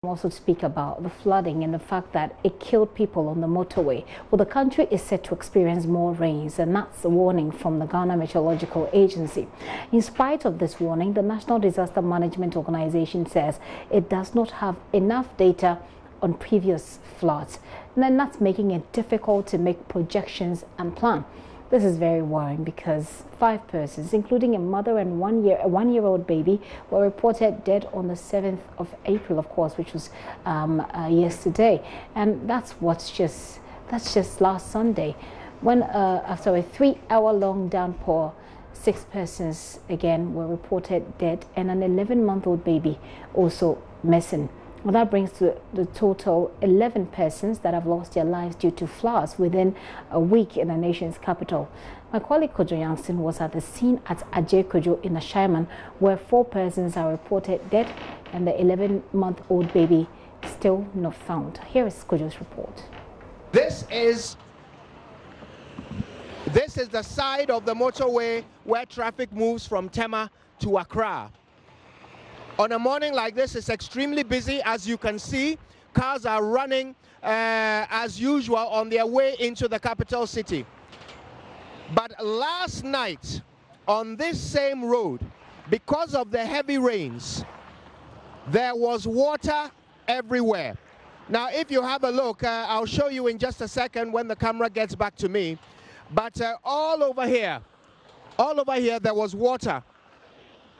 Also speak about the flooding and the fact that it killed people on the motorway. Well, the country is set to experience more rains, and that's a warning from the Ghana Meteorological Agency. In spite of this warning, the National Disaster Management Organization says it does not have enough data on previous floods, and then that's making it difficult to make projections and plan. This is very worrying because 5 persons, including a mother and a one-year-old baby, were reported dead on the 7th of April, of course, which was yesterday. And that's just last Sunday, when after a 3-hour-long downpour, 6 persons again were reported dead, and an 11-month-old baby also missing. Well, that brings to the total 11 persons that have lost their lives due to floods within a week in the nation's capital. My colleague Kojo Youngson was at the scene at Ajay Kojo in Ashaiman, where 4 persons are reported dead and the 11-month-old baby still not found. Here is Kojo's report. This is the side of the motorway where traffic moves from Tema to Accra. On a morning like this, it's extremely busy. As you can see, cars are running as usual on their way into the capital city. But last night, on this same road, because of the heavy rains, there was water everywhere. Now, if you have a look, I'll show you in just a second when the camera gets back to me. But all over here, there was water.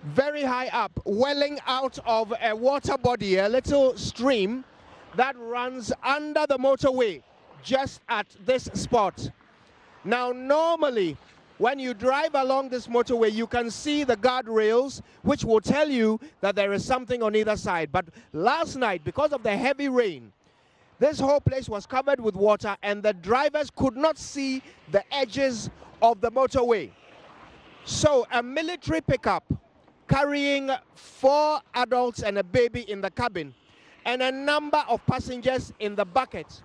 Very high up, welling out of a water body, a little stream that runs under the motorway just at this spot. Now, normally, when you drive along this motorway, you can see the guardrails, which will tell you that there is something on either side. But last night, because of the heavy rain, this whole place was covered with water, and the drivers could not see the edges of the motorway. So a military pickup carrying 4 adults and a baby in the cabin and a number of passengers in the bucket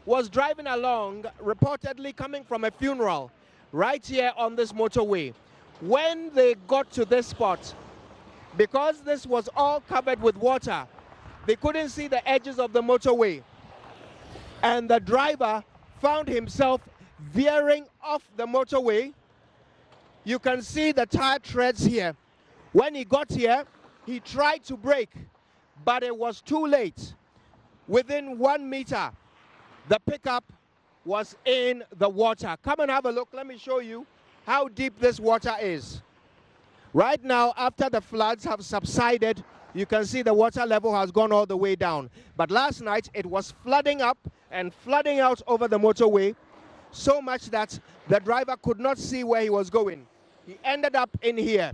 was driving along, reportedly coming from a funeral right here on this motorway. When they got to this spot, because this was all covered with water, they couldn't see the edges of the motorway, and the driver found himself veering off the motorway. You can see the tire treads here. When he got here, he tried to brake, but it was too late. Within 1 meter, the pickup was in the water. Come and have a look. Let me show you how deep this water is. Right now, after the floods have subsided, you can see the water level has gone all the way down. But last night, it was flooding up and flooding out over the motorway, so much that the driver could not see where he was going. He ended up in here.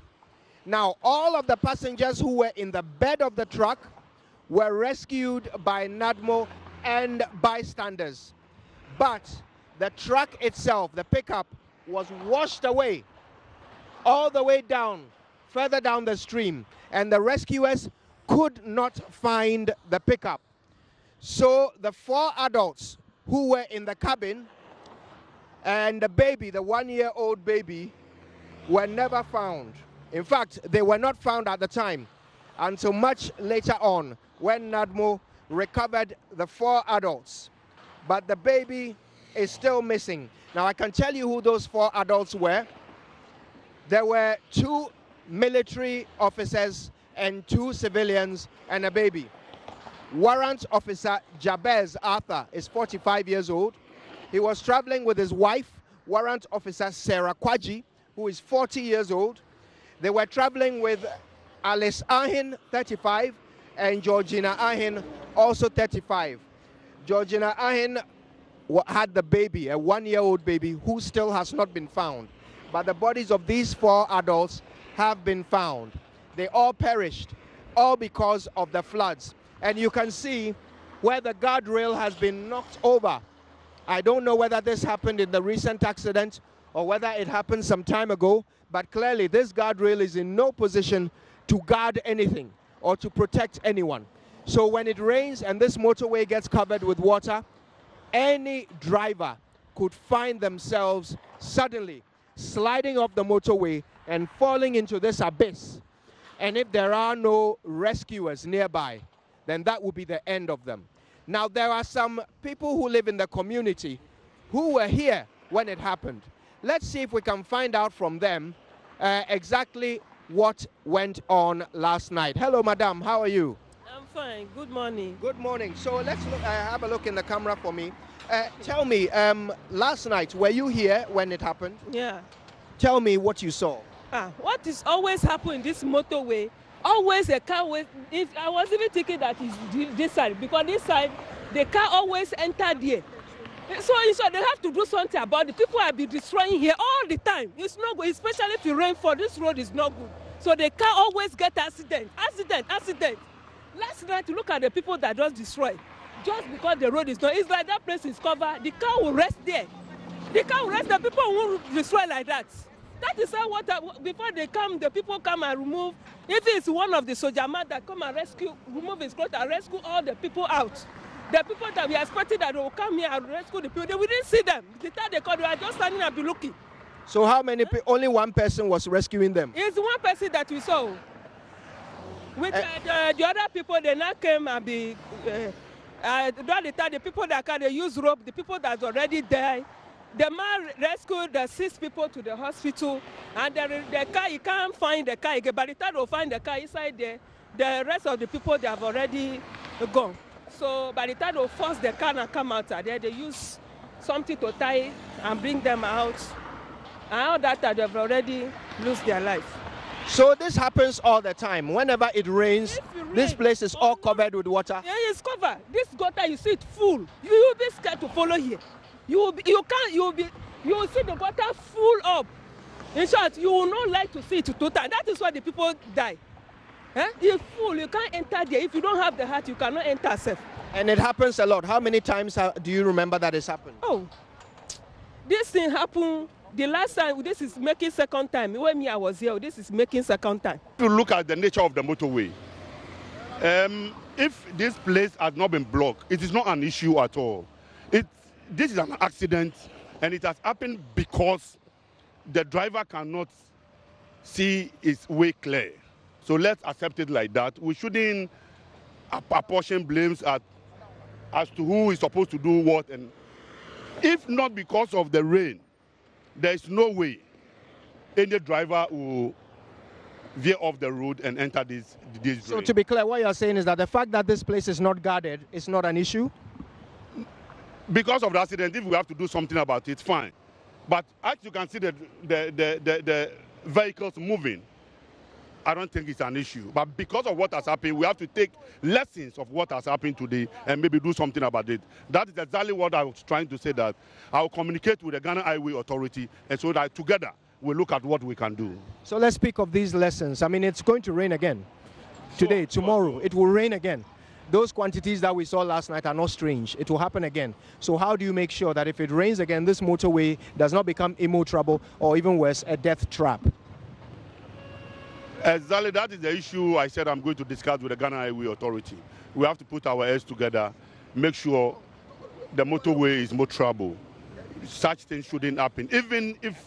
Now, all of the passengers who were in the bed of the truck were rescued by NADMO and bystanders. But the truck itself, the pickup, was washed away all the way down, further down the stream, and the rescuers could not find the pickup. So the 4 adults who were in the cabin and the baby, the 1-year-old baby, were never found. In fact, they were not found at the time until much later on when NADMO recovered the 4 adults. But the baby is still missing. Now, I can tell you who those 4 adults were. There were 2 military officers and 2 civilians and a baby. Warrant Officer Jabez Arthur is 45 years old. He was traveling with his wife, Warrant Officer Sarah Kwaji, who is 40 years old. They were traveling with Alice Ahin, 35, and Georgina Ahin, also 35. Georgina Ahin had the baby, a 1-year-old baby, who still has not been found. But the bodies of these 4 adults have been found. They all perished, all because of the floods. And you can see where the guardrail has been knocked over. I don't know whether this happened in the recent accident or whether it happened some time ago, but clearly this guardrail is in no position to guard anything or to protect anyone. So when it rains and this motorway gets covered with water, any driver could find themselves suddenly sliding off the motorway and falling into this abyss. And if there are no rescuers nearby, then that would be the end of them. Now, there are some people who live in the community who were here when it happened. Let's see if we can find out from them exactly what went on last night. Hello, madam. How are you? I'm fine. Good morning. Good morning. So let's look, have a look in the camera for me. Tell me, last night, were you here when it happened? Yeah. Tell me what you saw. What is always happening in this motorway, always a car with, I was even thinking that it's this side, because this side, the car always enter there. So they have to do something about it. People have been destroying here all the time. It's not good, especially if it rains for this road is not good. So the car always get accident. Last night, look at the people that just destroy. Just because the road is not, it's like that place is covered, the car will rest there. The car will rest, the people won't destroy like that. That is how before they come, the people come and remove. If it's one of the soldier man that come and remove his clothes and rescue all the people out. The people that we expected that they will come here and rescue the people, we didn't see them. The time they called, they were just standing and be looking. So how many people, only one person was rescuing them? It's one person that we saw. With the other people, they now came and be, the people that can, they use rope, the people that's already died. The man rescued the 6 people to the hospital, and the car, he can't find the car again. By the time they'll find the car inside there, the rest of the people, they have already gone. So by the time they'll force the car and come out there, they use something to tie and bring them out. And all that, they've already lost their life. So this happens all the time. Whenever it rains, this place is all covered with water. Yeah, it's covered. This gutter, you see it full. You will be scared to follow here. You will see the gutter full up. In short, you will not like to see it total. That is why the people die. It's full. You can't enter there. If you don't have the heart, you cannot enter safe. And it happens a lot. How many times do you remember that it's happened? Oh, this thing happened. The last time, this is making second time. When I was here, this is making second time. To look at the nature of the motorway, if this place has not been blocked, it is not an issue at all. This is an accident, and it has happened because the driver cannot see his way clear. So let's accept it like that. We shouldn't apportion blames as to who is supposed to do what. And if not because of the rain, there is no way any driver will veer off the road and enter this drain. So to be clear, what you're saying is that the fact that this place is not guarded is not an issue? Because of the accident, if we have to do something about it, fine. But as you can see the vehicles moving, I don't think it's an issue. But because of what has happened, we have to take lessons of what has happened today and maybe do something about it. That is exactly what I was trying to say, that I will communicate with the Ghana Highway Authority, and so that together we'll look at what we can do. So let's speak of these lessons. I mean, it's going to rain again. Today, tomorrow, it will rain again. Those quantities that we saw last night are not strange. It will happen again. So how do you make sure that if it rains again, this motorway does not become emo trouble or even worse, a death trap? Exactly, that is the issue I said I'm going to discuss with the Ghana Highway Authority. We have to put our heads together, make sure the motorway is more trouble. Such things shouldn't happen. Even if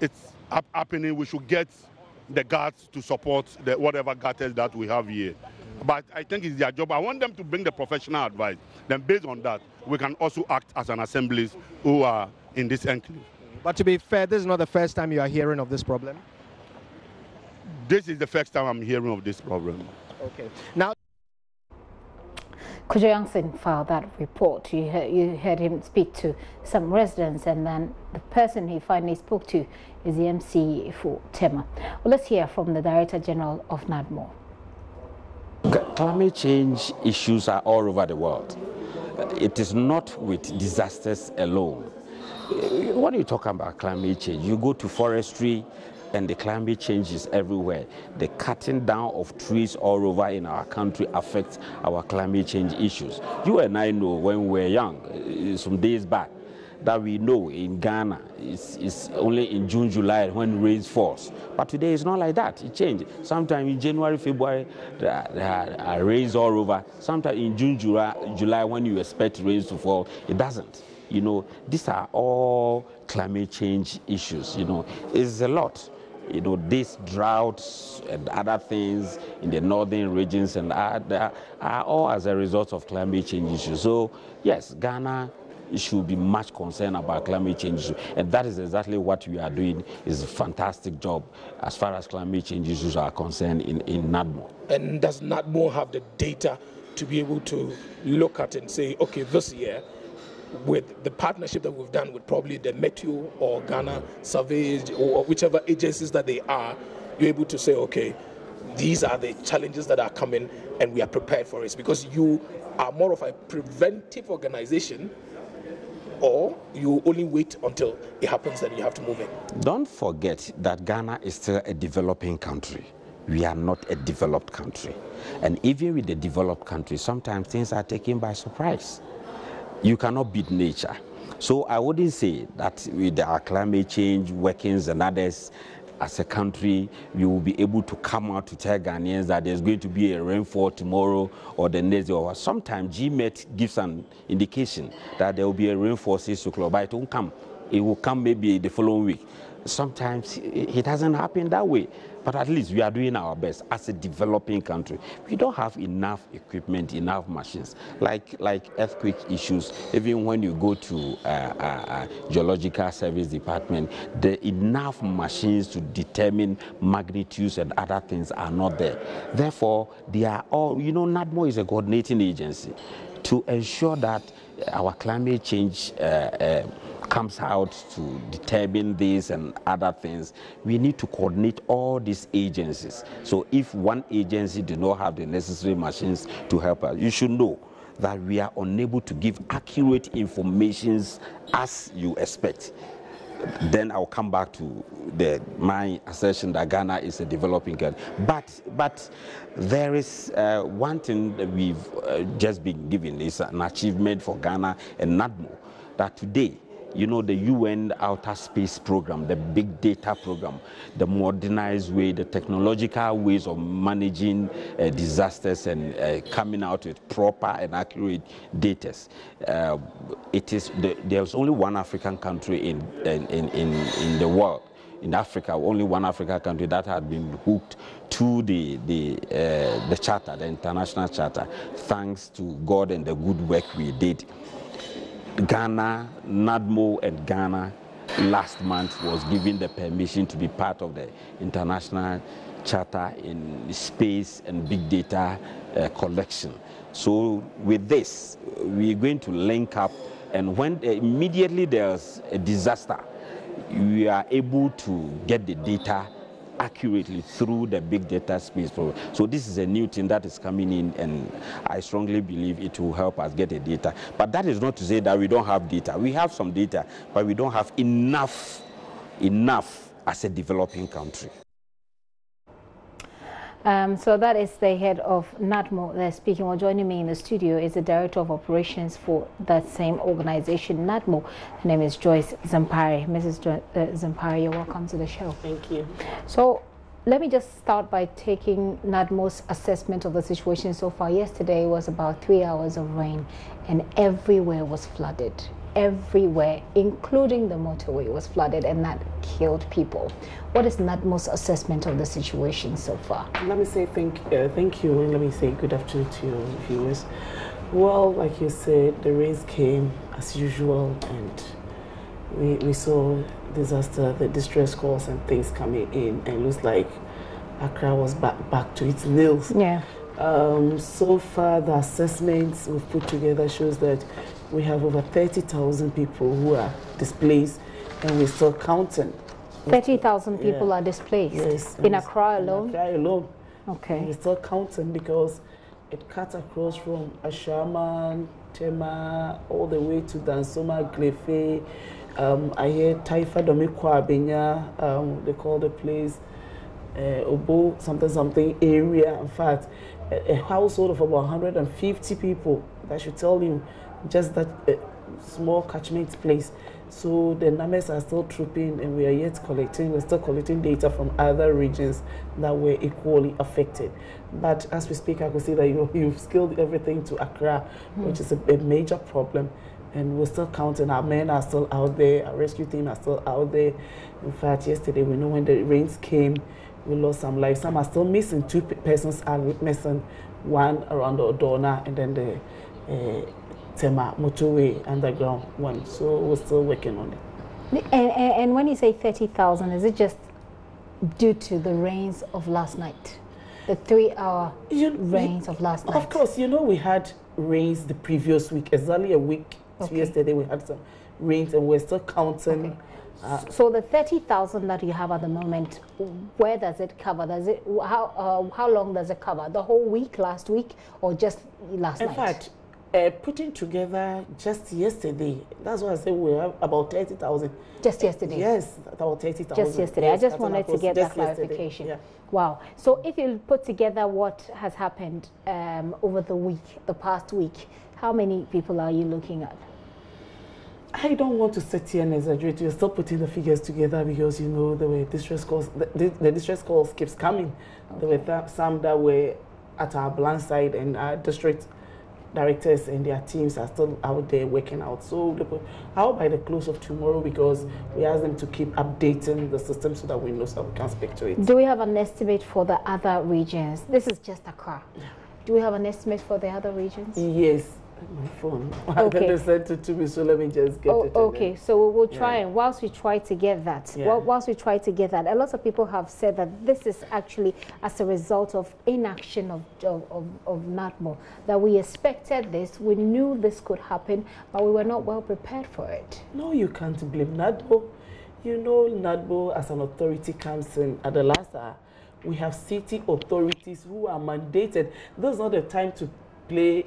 it's happening, we should get the guards to support whatever guards that we have here. But I think it's their job. I want them to bring the professional advice. Then based on that, we can also act as an assembly who are in this enclave. But to be fair, this is not the first time you are hearing of this problem. This is the first time I'm hearing of this problem. Okay. Now, Kojo Youngson filed that report. You heard him speak to some residents, and then the person he finally spoke to is the MC for Tema. Well, let's hear from the Director General of NADMO. Climate change issues are all over the world. It is not with disasters alone. When you talk about climate change, you go to forestry, and the climate change is everywhere. The cutting down of trees all over in our country affects our climate change issues. You and I know when we were young, some days back, that we know in Ghana it's only in June, July when rain falls. But today it's not like that. It changed. Sometimes in January, February, there are rains all over. Sometimes in June, July, when you expect rains to fall, it doesn't. You know, these are all climate change issues. You know, it's a lot. these droughts and other things in the northern regions and are all as a result of climate change issues. So yes, Ghana should be much concerned about climate change issues, and that is exactly what we are doing. Is a fantastic job as far as climate change issues are concerned in NADMO. And does NADMO have the data to be able to look at and say, okay, this year, with the partnership that we've done with probably the Meteo or Ghana Surveys or whichever agencies that they are, you're able to say, okay, these are the challenges that are coming and we are prepared for it? Because you are more of a preventive organization, or you only wait until it happens and you have to move in? Don't forget that Ghana is still a developing country. We are not a developed country. And even with the developed country, sometimes things are taken by surprise. You cannot beat nature. So I wouldn't say that with our climate change workings and others, as a country, we will be able to come out to tell Ghanaians that there's going to be a rainfall tomorrow or the next day. Or sometimes GMET gives an indication that there will be a rainfall 6 o'clock, but it won't come. It will come maybe the following week. Sometimes it doesn't happen that way. But at least we are doing our best as a developing country. We don't have enough equipment, enough machines, like earthquake issues. Even when you go to Geological Service Department, the enough machines to determine magnitudes and other things are not there. Therefore, they are all, NADMO is a coordinating agency to ensure that our climate change comes out to determine this and other things. We need to coordinate all these agencies. So if one agency does not have the necessary machines to help us, you should know that we are unable to give accurate information as you expect. Then I'll come back to my assertion that Ghana is a developing country. But there is one thing that we've just been given. It's an achievement for Ghana and NADMO, that today, the UN Outer Space Program, the big data program, the modernized way, the technological ways of managing disasters and coming out with proper and accurate data. There's only one African country in the world, in Africa, only one African country that had been hooked to the charter, the international charter, thanks to God and the good work we did. Ghana, NADMO and Ghana last month was given the permission to be part of the international charter in space and big data collection. So with this, we're going to link up, and when immediately there's a disaster, we are able to get the data accurately through the big data space program. So this is a new thing that is coming in, and I strongly believe it will help us get the data. But that is not to say that we don't have data. We have some data, but we don't have enough as a developing country. So that is the head of NADMO there speaking. Well, joining me in the studio is the Director of Operations for that same organization, NADMO. Her name is Joyce Zampari. Mrs. Zampari, you're welcome to the show. Thank you. So let me just start by taking NADMO's assessment of the situation so far. Yesterday was about 3 hours of rain, and everywhere was flooded. Everywhere, including the motorway, was flooded, and that killed people. What is NADMO's assessment of the situation so far? Let me say thank you, and let me say good afternoon to your viewers. Well, like you said, the rains came as usual, and we saw disaster, the distress calls and things coming in, and it looks like Accra was back to its nails. Yeah. So far, the assessments we've put together shows that we have over 30,000 people who are displaced, and we're still counting. 30,000 people are displaced? Yes. In Accra alone? In Accra alone. Okay. And we're still counting because it cuts across from Ashaman, Tema, all the way to Dansoma, Glefe. I hear Taifa Domikwa Abenya, they call the place Obo something area. In fact, a household of about 150 people. That should tell you just that small catchment place. So the numbers are still trooping, and we are yet collecting. We're still collecting data from other regions that were equally affected. But as we speak, I can see that you've scaled everything to Accra, which is a major problem. and we're still counting. Our men are still out there, our rescue team are still out there. In fact, yesterday, we know when the rains came, we lost some lives. Some are still missing. 2 persons are missing, one around the Odona and then the Tema motorway underground one. So we're still working on it. And when you say 30,000, is it just due to the rains of last night? The 3-hour rains of last night? Of course, we had rains the previous week, exactly a week. Okay. Yesterday we had some rains and we're still counting. Okay. So the 30,000 that you have at the moment, where does it cover? Does it how long does it cover? The whole week, last week, or just last night? In fact, putting together just yesterday, that's why I said we have about 30,000. Just yesterday? Yes, about 30,000. Just yesterday. Yes, I just wanted to get that clarification. Yeah. Wow. So if you put together what has happened over the week, the past week, how many people are you looking at? I don't want to sit here and exaggerate. We're still putting the figures together because, there were distress calls. The distress calls keeps coming. Okay. There were some that were at our blind side, and our district directors and their teams are still out there working out. So how by the close of tomorrow, because we ask them to keep updating the system so that we know so we can speak to it. Do we have an estimate for the other regions? This is just Accra. Do we have an estimate for the other regions? Yes. My phone. Okay. They sent it to me, so let me just get it. Okay, so we'll try, and whilst we try to get that, a lot of people have said that this is actually as a result of inaction of NADMO, that we expected this, we knew this could happen, but we were not well prepared for it. No, you can't blame NADMO. NADMO as an authority comes in at the last hour. We have city authorities who are mandated. This is not the time to play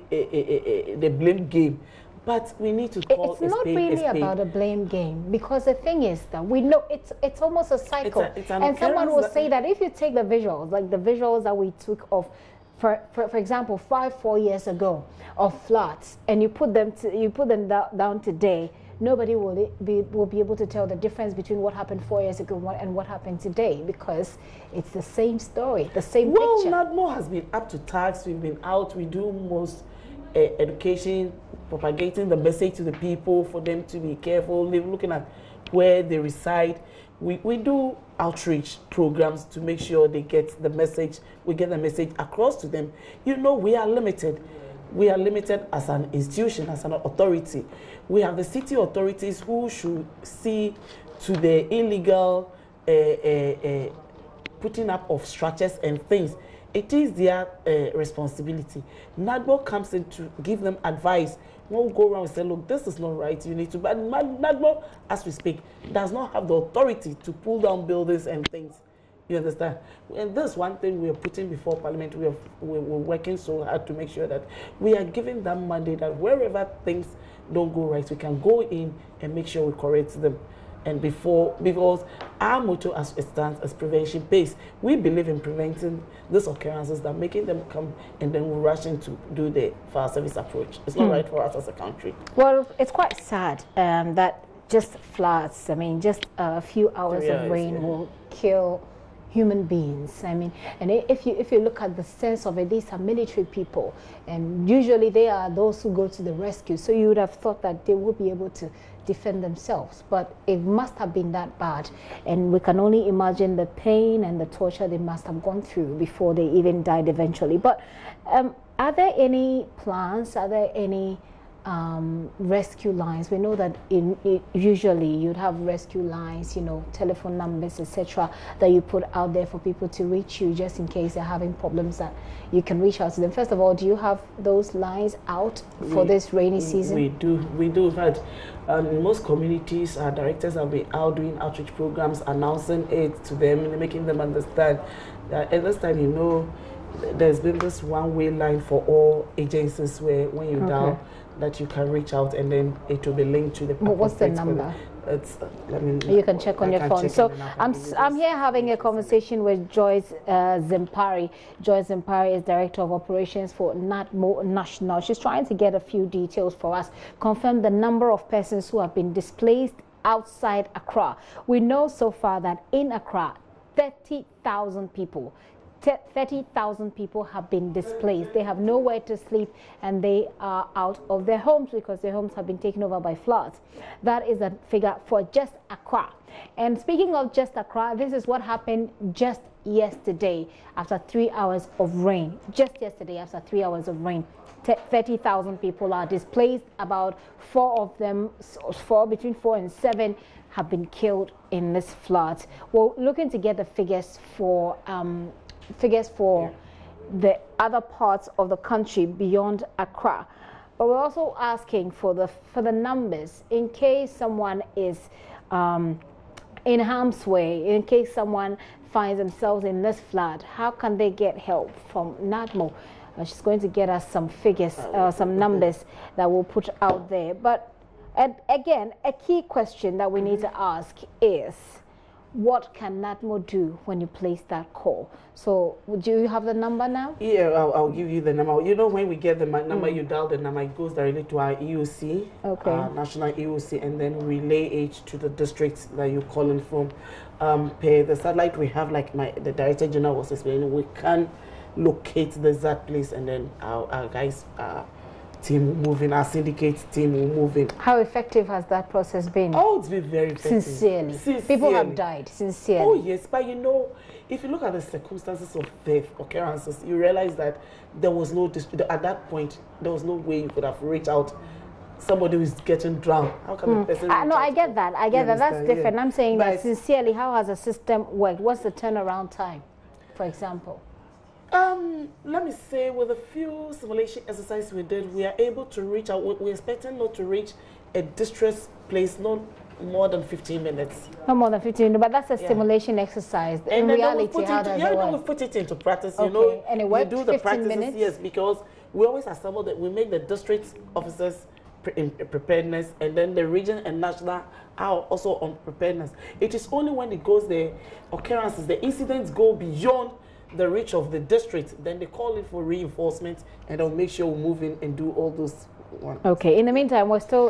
the blame game, but we need to call it's not really about a blame game, because the thing is that we know it's almost a cycle. And someone will say that if you take the visuals, like the visuals that we took of, for example, 4 years ago of floods, and you put them down today, nobody will be able to tell the difference between what happened 4 years ago and what happened today, because it's the same story, the same picture. Well, NADMO has been up to task. We've been out. We do most education, propagating the message to the people for them to be careful, looking at where they reside. We do outreach programs to make sure they get the message. We get the message across to them. We are limited. We are limited as an institution, as an authority. We have the city authorities who should see to the illegal putting up of structures and things. It is their responsibility. NADMO comes in to give them advice. Won't go around and say, look, this is not right, you need to. But NADMO, as we speak, does not have the authority to pull down buildings and things. You understand? And this one thing we are putting before Parliament. We're working so hard to make sure that we are giving them mandate that wherever things don't go right, we can go in and make sure we correct them. And because our motto as it stands as prevention pays. We believe in preventing these occurrences than making them come and then we rush in to do the fire service approach. It's not right for us as a country. Well, it's quite sad that just floods, just a few hours of rain will kill human beings. And if you look at the sense of it, these are military people, and usually they are those who go to the rescue. So you would have thought that they would be able to defend themselves, but it must have been that bad, and we can only imagine the pain and the torture they must have gone through before they even died eventually. But are there any plans? Are there any rescue lines? We know that usually you'd have rescue lines, telephone numbers, etc., that you put out there for people to reach you just in case they're having problems, that you can reach out to them. First of all, do you have those lines out for this rainy season? We do. But in most communities, our directors have been out doing outreach programs, announcing it to them and making them understand that at this time, there's been this one-way line for all agencies where when you dial, that you can reach out and then it will be linked to the. But what's the number? It's, you can check on your phone. So I'm here having a conversation with Joyce Zimpari. Joyce Zimpari is Director of Operations for NADMO National. She's trying to get a few details for us. Confirm the number of persons who have been displaced outside Accra. We know so far that in Accra, 30,000 people. 30,000 people have been displaced. They have nowhere to sleep and they are out of their homes because their homes have been taken over by floods. That is a figure for just Accra. And speaking of just Accra, this is what happened just yesterday after 3 hours of rain. Just yesterday after 3 hours of rain. 30,000 people are displaced. About between 4 and 7 have been killed in this flood. We're looking to get the figures for the other parts of the country beyond Accra. But we're also asking for the numbers in case someone is in harm's way, in case someone finds themselves in this flood. How can they get help from NADMO? She's going to get us some figures, some numbers that we'll put out there. But again, a key question that we need to ask is, what can NADMO do when you place that call? So, do you have the number now? Yeah, I'll give you the number. You know, when we get the number, you dial the number, it goes directly to our EOC, national EOC, and then relay it to the districts that you're calling from. Per the satellite, we have, like the Director General was explaining, we can locate the exact place, and then our guys, team will move in, our syndicate team will move in. How effective has that process been? Oh, it's been very effective. Sincerely. People have died, sincerely. Oh, yes, but you know, if you look at the circumstances of death occurrences, you realize that there was no, at that point, there was no way you could have reached out. Somebody who is getting drowned. How can a person? No, I get that. I get that. That's different. Yeah. I'm saying but that sincerely, how has the system worked? What's the turnaround time, for example? Let me say, with a few simulation exercises we did, we are able to reach out. We're expecting not to reach a distress place not more than 15 minutes. Not more than 15 minutes, but that's a simulation exercise. In reality, how does it work? We put it into practice. You know, and it works. We do the practices, yes, because we always assemble that. We make the district officers in preparedness, and then the region and national are also on preparedness. It is only when it goes the occurrences, the incidents go beyond the reach of the district, then they call it for reinforcement, and they'll make sure we move in and do all those ones. Okay. In the meantime, we're still,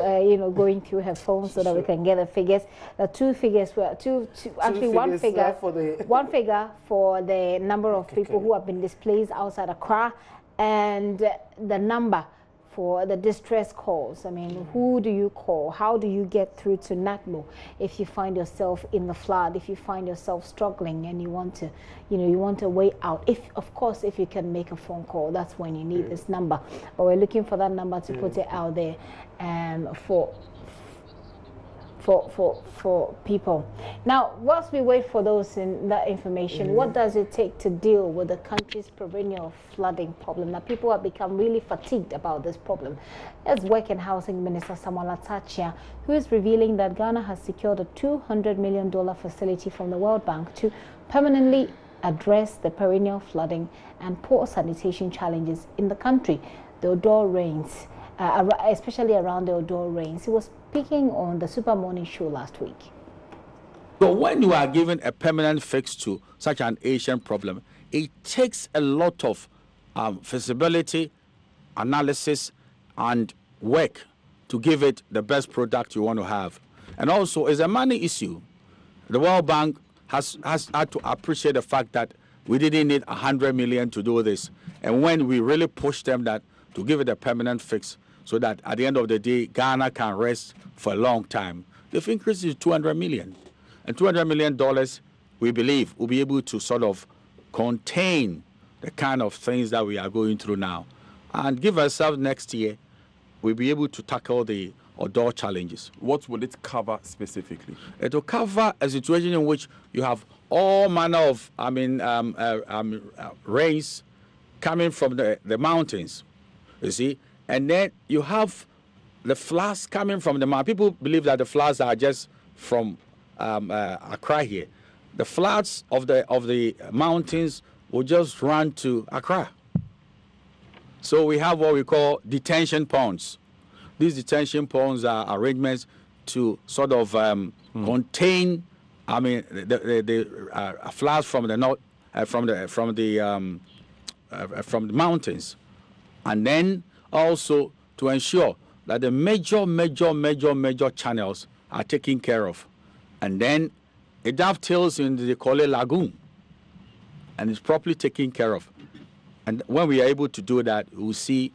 going through her phone so that we can get the figures. The two figures were one figure for the number of people who have been displaced outside Accra, and the number for the distress calls. I mean, who do you call? How do you get through to NADMO if you find yourself in the flood, if you find yourself struggling and you want to, you want a way out? Of course, if you can make a phone call, that's when you need this number. But we're looking for that number to put it out there for people. Now, whilst we wait for those in that information, what does it take to deal with the country's perennial flooding problem? Now, people have become really fatigued about this problem. As Work and Housing Minister Samuel Atachia, who is revealing that Ghana has secured a $200 million facility from the World Bank to permanently address the perennial flooding and poor sanitation challenges in the country. The Odor rains, especially around the Odor rains. He was speaking on the Super Morning Show last week. So when you are given a permanent fix to such an Asian problem, it takes a lot of feasibility, analysis, and work to give it the best product you want to have. And also, it's a money issue. The World Bank has had to appreciate the fact that we didn't need 100 million to do this. And when we really pushed them that to give it a permanent fix, so that at the end of the day, Ghana can rest for a long time, they've increased it to 200 million. And $200 million, we believe, will be able to sort of contain the kind of things that we are going through now. And give ourselves next year, we'll be able to tackle the outdoor challenges. What will it cover specifically? It will cover a situation in which you have all manner of, rains coming from the mountains, you see. And then you have the floods coming from the mountains. People believe that the floods are just from Accra here. The floods of the mountains will just run to Accra. So we have what we call detention ponds. These detention ponds are arrangements to sort of contain, the floods from the north, from the mountains, and then also to ensure that the major channels are taken care of. And then it dovetails into the Kole Lagoon. and is properly taken care of. And when we are able to do that, we'll see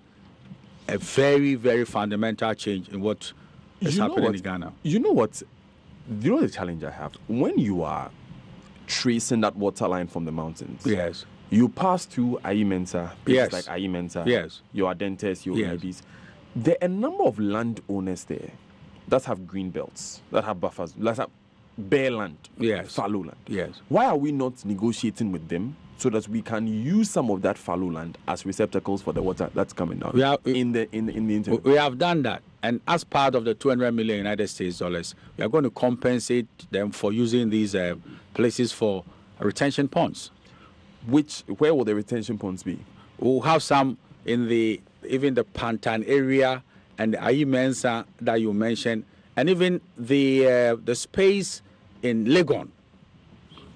a very, very fundamental change in what is happening in Ghana. You know what? You know the challenge I have? When you are tracing that water line from the mountains, yes, you pass through Ayimensa, places yes, like Ayimensa, yes, your Adentes, your yes. Ibis. There are a number of landowners there that have green belts, that have buffers, that have bare land, yes, fallow land. Yes. Why are we not negotiating with them so that we can use some of that fallow land as receptacles for the water that's coming down in the interim? We have done that, and as part of the 200 million United States dollars, we are going to compensate them for using these places for retention ponds. Where will the retention ponds be? We'll have some in even the Pantan area and the Ayimensa that you mentioned, and even the space in Legon.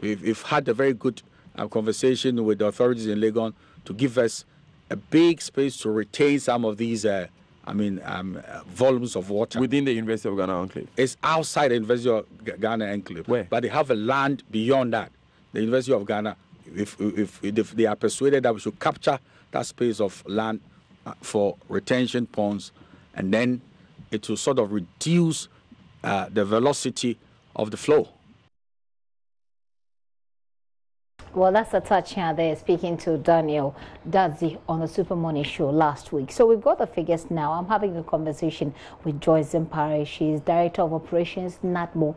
We've had a very good conversation with the authorities in Legon to give us a big space to retain some of these volumes of water. Within the University of Ghana enclave? It's outside the University of Ghana enclave. Where? But they have a land beyond that. The University of Ghana, if they are persuaded that we should capture that space of land for retention ponds, and then it will sort of reduce the velocity of the flow. Well, that's a touch here there, speaking to Daniel Dadzi on the Super Money Show last week. So we've got the figures now. I'm having a conversation with Joyce Zimpare. She's Director of Operations, NADMO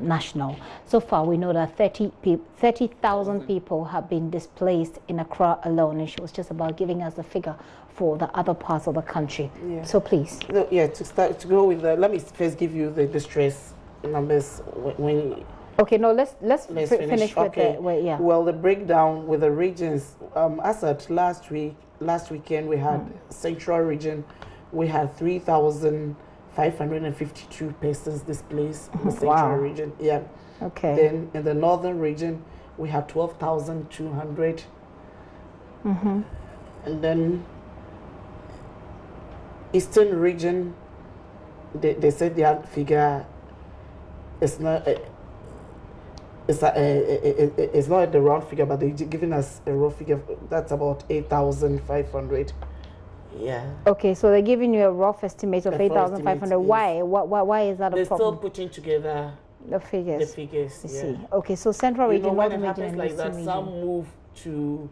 National. So far, we know that 30,000 people have been displaced in Accra alone, and she was just about giving us the figure for the other parts of the country. Yeah. So please. Yeah, to go with the, let me first give you the distress numbers when. Okay, no, let's finish with okay. yeah. Well, the breakdown with the regions, as at last weekend, we had Central region, we had 3,552 persons displaced in the Central region. Yeah. Okay. Then in the Northern region, we had 12,200. And then Eastern region, they said their figure is not. It's not the round figure, but they're giving us a raw figure. That's about 8,500. Yeah. Okay, so they're giving you a rough estimate of 8,500. Why? Why is that a problem? They're still putting together the figures. The figures. You see. Okay, so Central region, when it happens like that, some move to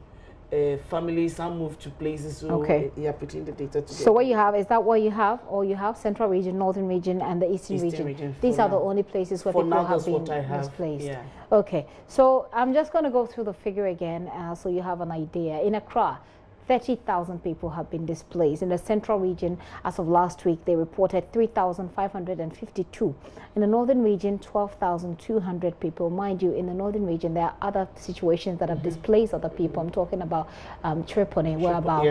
families, some move to places. So okay. They are putting the data together. So what you have, is that what you have? Or you have Central region, Northern region, and the Eastern region? These are the only places where people have been displaced. Yeah. Okay, so I'm just going to go through the figure again so you have an idea. In Accra, 30,000 people have been displaced. In the Central region, as of last week, they reported 3,552. In the Northern region, 12,200 people. Mind you, in the Northern region, there are other situations that have displaced other people. I'm talking about Tripoli, where about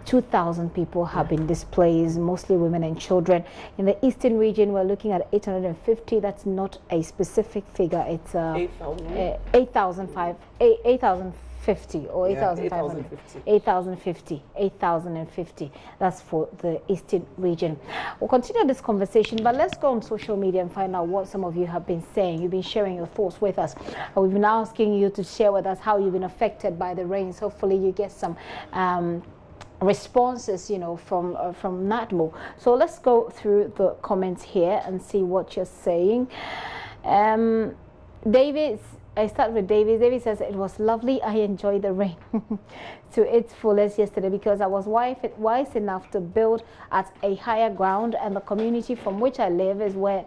2,000 people have been displaced, mostly women and children. In the Eastern region, we're looking at 850. That's not a specific figure. It's 8,050 or 8,500. 8,050. That's for the Eastern region. We'll continue this conversation, but let's go on social media and find out what some of you have been saying. You've been sharing your thoughts with us. We've been asking you to share with us how you've been affected by the rains. Hopefully you get some responses, from NADMO. So let's go through the comments here and see what you're saying. I start with David. David says, it was lovely. I enjoyed the rain to its fullest yesterday because I was wise enough to build at a higher ground, and the community from which I live is where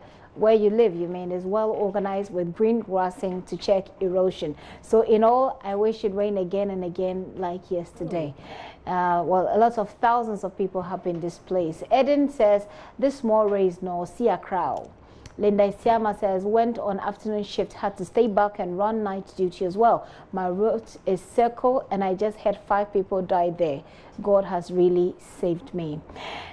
you live, is well organized with green grassing to check erosion. So in all, I wish it rained again and again like yesterday. Well, lots of thousands of people have been displaced. Eden says, this small rains no see a crowd. Linda Isiama says, went on afternoon shift, had to stay back and run night duty as well. My route is Circle, and I just had 5 people die there. God has really saved me.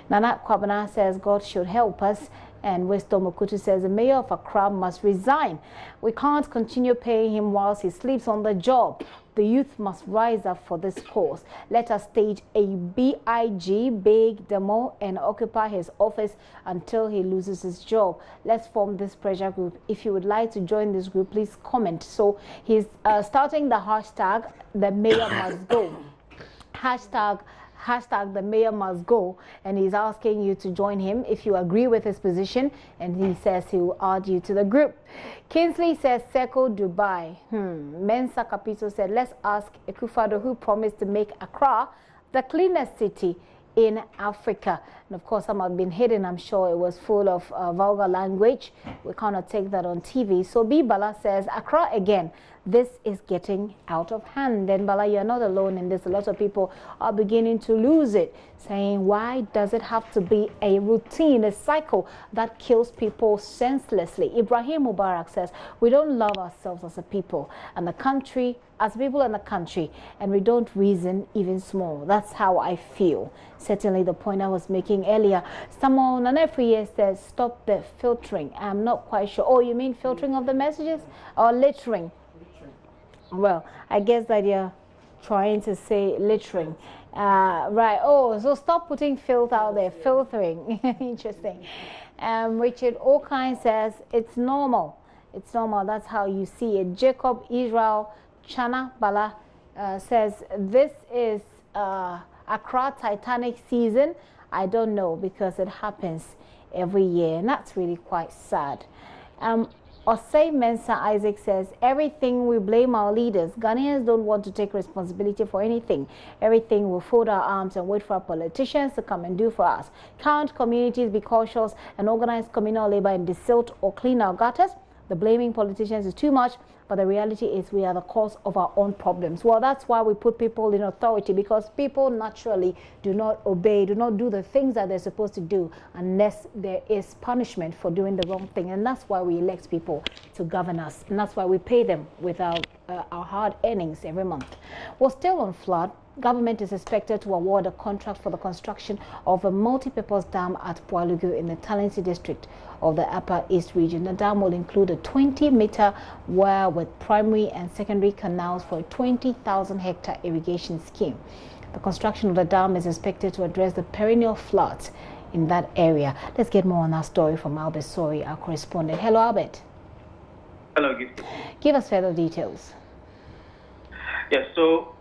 Nana Kwabana says, God should help us. And Wisdom Okutu says the mayor of Accra must resign. We can't continue paying him whilst he sleeps on the job. The youth must rise up for this cause. Let us stage a big demo and occupy his office until he loses his job. Let's form this pressure group. If you would like to join this group, please comment. So he's starting the hashtag, the mayor must go. Hashtag the mayor must go, and he's asking you to join him if you agree with his position, and he says he will add you to the group. Kinsley says Seko Dubai. Mensa Capito said let's ask Ekufado, who promised to make Accra the cleanest city in Africa. And of course, some have been hidden. I'm sure it was full of vulgar language. We cannot take that on TV. So B Bala says Accra again. This is getting out of hand. Then Bala, you're not alone in this. A lot of people are beginning to lose it, saying, why does it have to be a routine, a cycle that kills people senselessly? Ibrahim Mubarak says, we don't love ourselves as a people and the country, as people in the country, and we don't reason even small. That's how I feel. Certainly the point I was making earlier. Someone on every year says, stop the filtering. I'm not quite sure. Oh, you mean filtering of the messages or littering? Well, I guess that you're trying to say littering. Right. Oh, so stop putting filth out there. Filtering. Interesting. Richard Okine says it's normal. It's normal. That's how you see it. Jacob Israel Chana Bala says this is Accra Titanic season. I don't know, because it happens every year, and that's really quite sad. Osei Mensa Isaac says, everything we blame our leaders. Ghanaians don't want to take responsibility for anything. Everything will fold our arms and wait for our politicians to come and do for us. Can't communities be cautious and organize communal labor and desilt or clean our gutters? The blaming politicians is too much, but the reality is we are the cause of our own problems. Well, that's why we put people in authority, because people naturally do not obey, do not do the things that they're supposed to do unless there is punishment for doing the wrong thing. And that's why we elect people to govern us. And that's why we pay them with our hard earnings every month. Well, still on flood, government is expected to award a contract for the construction of a multi-purpose dam at Pualugu in the Talensi district of the Upper East region. The dam will include a 20-meter well with primary and secondary canals for a 20,000-hectare irrigation scheme. The construction of the dam is expected to address the perennial floods in that area. Let's get more on that story from Albert Sori, our correspondent. Hello, Albert. Hello, Gifty. Give us further details. Yes, so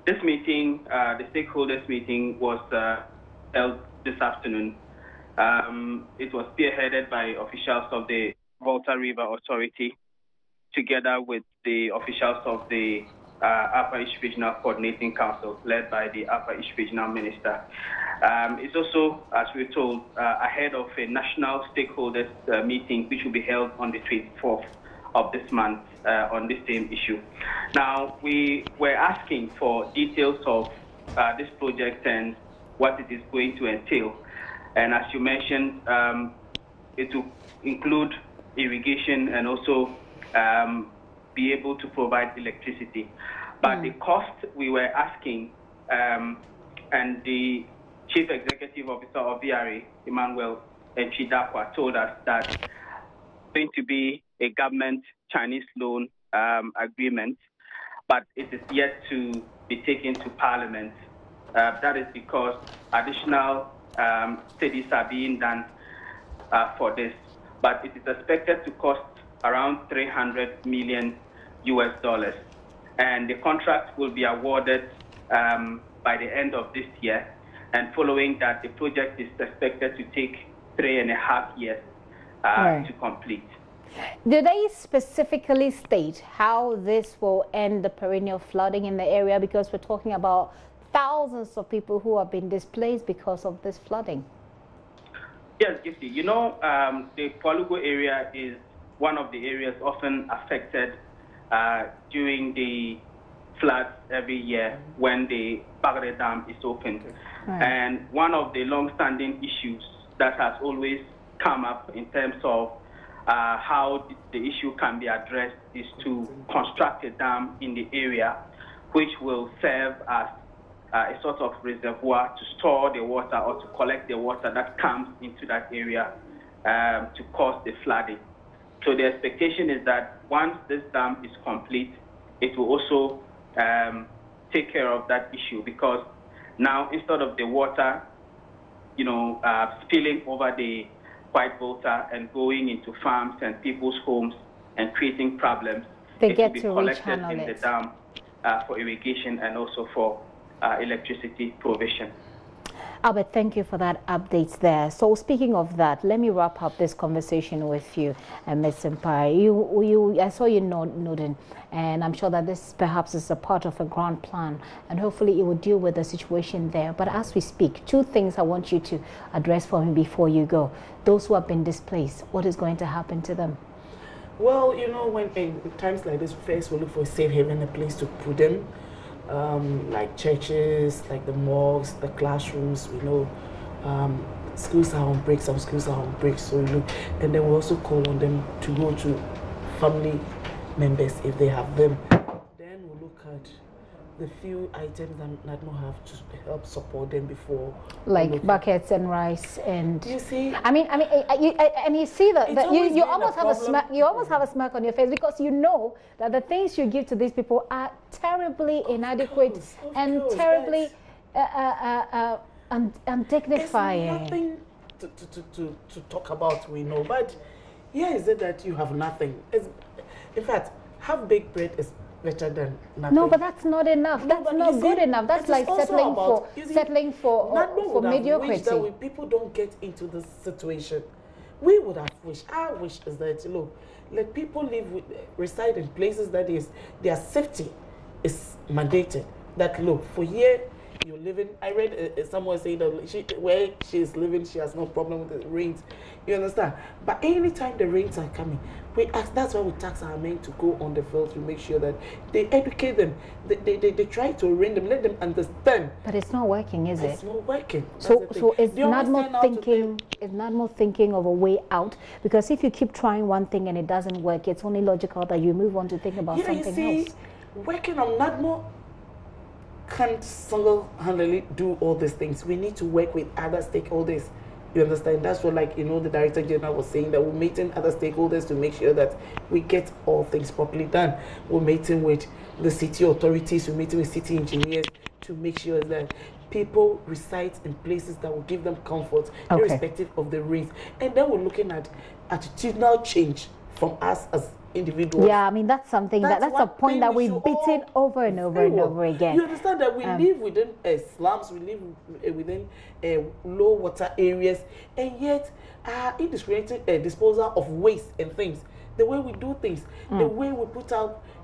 this meeting, the stakeholders meeting, was held this afternoon. It was spearheaded by officials of the Volta River Authority, together with the officials of the Upper East Regional Coordinating Council, led by the Upper East Regional Minister. It's also, as we're told, ahead of a national stakeholders meeting, which will be held on the 24th of this month on this same issue. Now, we were asking for details of this project and what it is going to entail. And as you mentioned, it will include irrigation and also be able to provide electricity. But the cost we were asking, and the Chief Executive Officer of VRA, Emmanuel Nchidakwa, told us that it's going to be a government Chinese loan agreement, but it is yet to be taken to Parliament. That is because additional studies are being done for this, but it is expected to cost around $300 million, and the contract will be awarded by the end of this year. And following that, the project is expected to take 3.5 years to complete. Do they specifically state how this will end the perennial flooding in the area? Because we're talking about thousands of people who have been displaced because of this flooding. Yes, Gifty. You know, the Pualugu area is one of the areas often affected during the floods every year when the Bagre Dam is opened. Right. And one of the long-standing issues that has always come up in terms of how the issue can be addressed is to construct a dam in the area which will serve as a sort of reservoir to store the water or to collect the water that comes into that area to cause the flooding. So the expectation is that once this dam is complete, it will also take care of that issue, because now instead of the water, spilling over the white water and going into farms and people's homes and creating problems, it will be collected in the dam for irrigation and also for electricity provision. Albert, thank you for that update there. So speaking of that, let me wrap up this conversation with you, Ms. Empire. I saw you nodding, and I'm sure that this perhaps is a part of a grand plan, and hopefully it will deal with the situation there. But as we speak, two things I want you to address for me before you go. Those who have been displaced, what is going to happen to them? Well, when in times like this, first we look for a safe haven, a place to put them. Like churches, like the mosques, the classrooms, schools are on break, some schools are on break, so we look, and then we also call on them to go to family members if they have them. Then we look at the few items that NADMO have to help support them before. Like buckets and rice and. You see. I mean, and you see that you almost have a smirk. You almost have a smirk on your face because you know that the things you give to these people are terribly inadequate and terribly undignifying. It's nothing to talk about. We know, but here is it that you have nothing. In fact, half baked bread is better than nothing. No, but that's not enough. That's not good enough. That's like settling for mediocrity. That people don't get into this situation. We would have wished. Our wish is that let people reside in places that is their safety is mandated. That for here you're living. I read someone saying that where she is living, she has no problem with the rains. You understand? But anytime the rains are coming, we ask. That's why we tax our men to go on the field to make sure that they educate them. They try to arrange them, let them understand. But it's not working, is it? It's not working. So is NADMO thinking? Is NADMO thinking of a way out? Because if you keep trying one thing and it doesn't work, it's only logical that you move on to think about something else. Working on NADMO can't single-handedly do all these things. We need to work with other stakeholders. You understand? That's what, the Director General was saying, that we're meeting other stakeholders to make sure that we get all things properly done. We're meeting with the city authorities, we're meeting with city engineers to make sure that people reside in places that will give them comfort, irrespective of the rains. And then we're looking at attitudinal change from us as individuals. Yeah, I mean, that's something that's a point that we've beaten over and over and over again. You understand that we live within slums, we live within low water areas, and yet indiscriminate disposal of waste and things, the way we do things, the way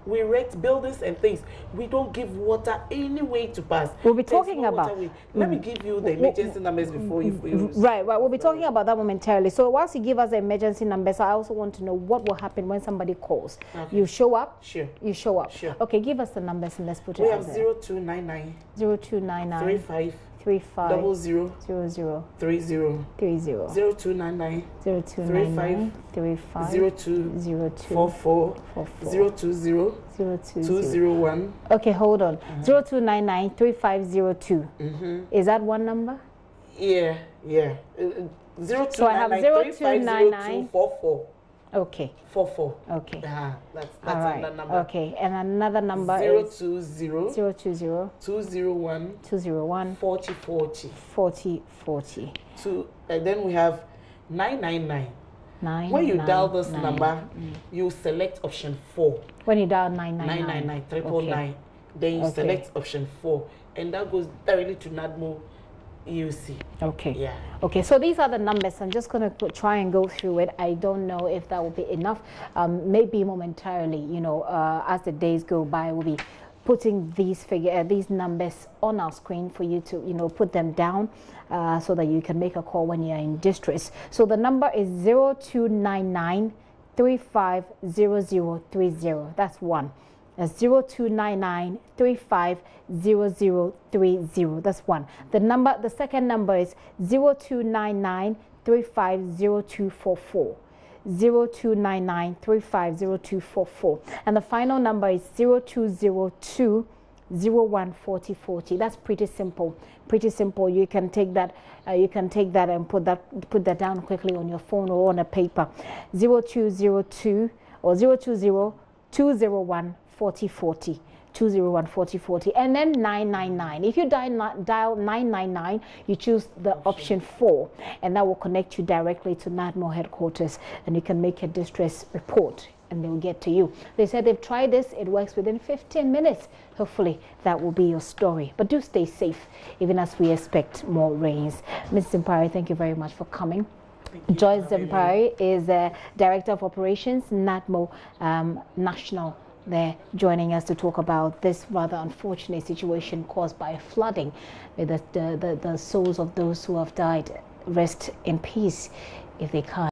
we erect buildings and things, we don't give water any way to pass. We'll be talking about. Let me give you the emergency numbers before you. Right. We'll be talking about that momentarily. So once you give us the emergency numbers, I also want to know what will happen when somebody calls. Okay. You show up. Sure. You show up. Sure. Okay. Give us the numbers and let's put it. We have 0299 35 00 00 30 0299 35 02 44 020 201. Okay, hold on. 0299 3502. Is that one number? Yeah. 0299 so I have 0299 44. Okay. 44. Okay. That's another number. Okay, and another number 020 020 201 201 4040. 4040. And then we have 999. When you dial this number, you select option 4. When you dial 999. 999 then you select option 4, and that goes directly to NADMO EUC. Okay. Yeah. Okay, so these are the numbers. I'm just going to try and go through it. I don't know if that will be enough. Maybe momentarily, as the days go by, we'll be putting these numbers on our screen for you to, put them down so that you can make a call when you're in distress. So the number is 0299 350030. That's one. That's 0299 350030. That's one. The second number is 0299 350244. 0299 350244. And the final number is 0202 014040. That's pretty simple. Pretty simple. You can take that. And put that down quickly on your phone or on a paper. 0202 or 020 201 4040. 201 4040 and then 999. If you dial 999, you choose the option 4, and that will connect you directly to NADMO headquarters, and you can make a distress report and they'll get to you. They said they've tried this, it works within 15 minutes. Hopefully that will be your story. But do stay safe, even as we expect more rains. Ms. Zimpari, thank you very much for coming. Joyce Zimpari is Director of Operations, NADMO National. They're joining us to talk about this rather unfortunate situation caused by flooding. May the souls of those who have died rest in peace if they can.